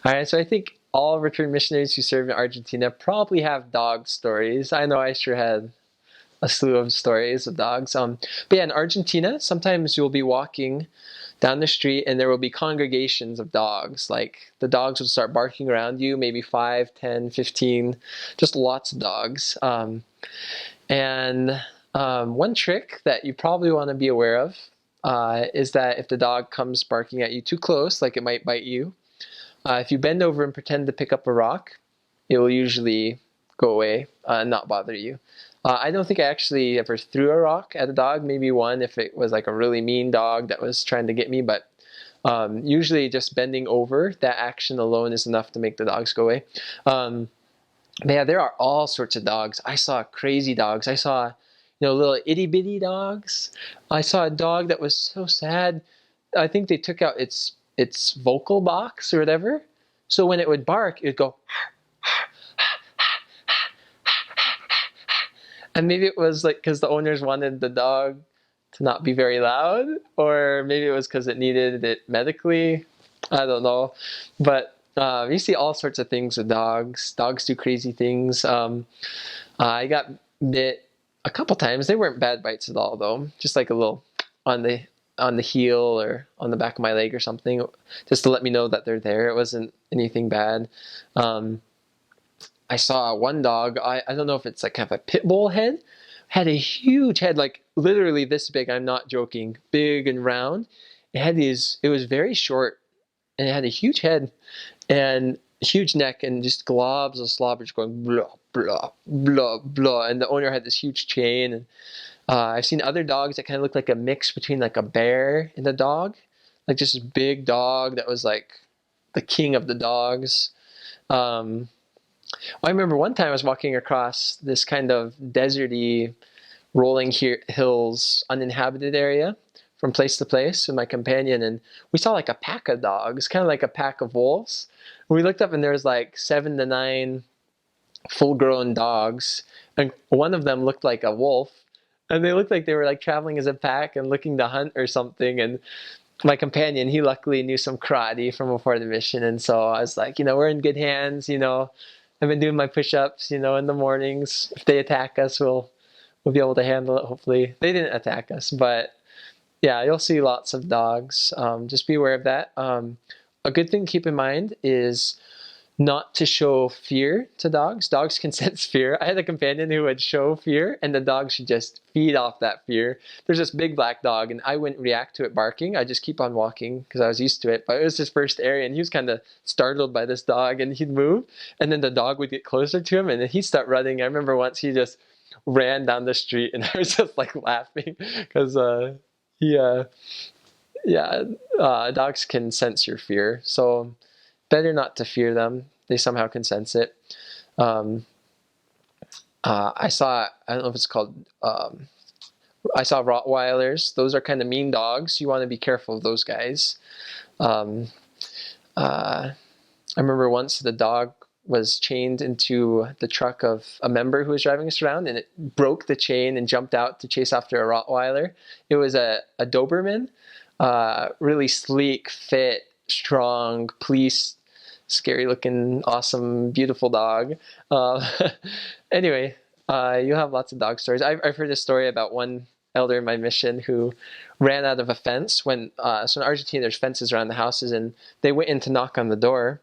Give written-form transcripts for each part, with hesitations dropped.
All right, so I think all returned missionaries who served in Argentina probably have dog stories. I know I sure had a slew of stories of dogs. But yeah, in Argentina, sometimes you'll be walking down the street and there will be congregations of dogs. Like the dogs will start barking around you, maybe 5, 10, 15, just lots of dogs. And one trick that you probably want to be aware of is that if the dog comes barking at you too close, like it might bite you, if you bend over and pretend to pick up a rock, it will usually go away and not bother you. I don't think I actually ever threw a rock at a dog, maybe one if it was like a really mean dog that was trying to get me, but usually just bending over, that action alone is enough to make the dogs go away. But yeah, there are all sorts of dogs. I saw crazy dogs. I saw, little itty bitty dogs. I saw a dog that was so sad. I think they took out its vocal box or whatever. So when it would bark, it would go, and maybe it was like because the owners wanted the dog to not be very loud, or maybe it was because it needed it medically. I don't know, but you see all sorts of things with dogs. Dogs do crazy things. I got bit a couple times. They weren't bad bites at all, though. Just like a little on the heel or on the back of my leg or something, just to let me know that they're there. It wasn't anything bad. I saw one dog. I don't know if it's like kind of a pit bull head. Had a huge head, like literally this big. I'm not joking. Big and round. It had these. It was very short, and it had a huge head and huge neck, and just globs of slobber just going blah blah blah blah. And the owner had this huge chain. And I've seen other dogs that kind of look like a mix between like a bear and a dog, like just this big dog that was like the king of the dogs. I remember one time I was walking across this kind of deserty, rolling hills, uninhabited area from place to place with my companion, and we saw like a pack of dogs, kind of like a pack of wolves. And we looked up, and there was like 7 to 9 full-grown dogs, and one of them looked like a wolf, and they looked like they were like traveling as a pack and looking to hunt or something. And my companion, he luckily knew some karate from before the mission, and so I was like, we're in good hands. I've been doing my push-ups, in the mornings. If they attack us, we'll be able to handle it. Hopefully, they didn't attack us, but yeah, you'll see lots of dogs. Just be aware of that. A good thing to keep in mind is not to show fear to dogs. Dogs can sense fear. I had a companion who would show fear, and the dog should just feed off that fear. There's this big black dog, and I wouldn't react to it barking. I just keep on walking because I was used to it. But it was his first area, and he was kind of startled by this dog, and he'd move, and then the dog would get closer to him, and then he'd start running. I remember once he just ran down the street, and I was just like laughing because he, yeah, dogs can sense your fear, so better not to fear them. They somehow can sense it. Um, I don't know if it's called, I saw Rottweilers. Those are kind of mean dogs. You want to be careful of those guys. Um, I remember once the dog was chained into the truck of a member who was driving us around, and it broke the chain and jumped out to chase after a Rottweiler. It was a Doberman, really sleek, fit, strong, police, scary looking, awesome, beautiful dog. Anyway, you have lots of dog stories. I've heard a story about one elder in my mission who ran out of a fence so in Argentina there's fences around the houses, and they went in to knock on the door,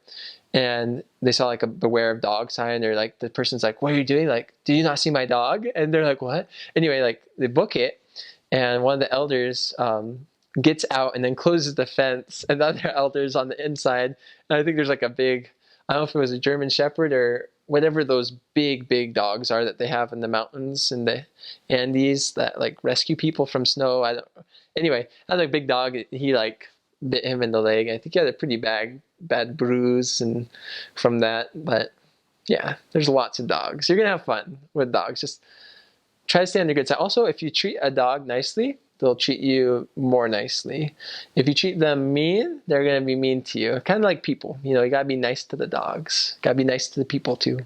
and they saw like a beware of dog sign, or like the person's like, what are you doing? Like, do you not see my dog? And they're like, what? Anyway, like they book it, and one of the elders gets out and then closes the fence, and the other elders on the inside. And I think there's like I don't know if it was a German Shepherd or whatever those big dogs are that they have in the mountains in the Andes that like rescue people from snow. I don't. Anyway, I had a big dog. He like bit him in the leg. I think he had a pretty bad bruise and from that. But yeah, there's lots of dogs. You're gonna have fun with dogs. Just try to stay on the good side. Also, if you treat a dog nicely, they'll treat you more nicely. If you treat them mean, they're going to be mean to you. Kind of like people. You gotta be nice to the dogs. Gotta be nice to the people too.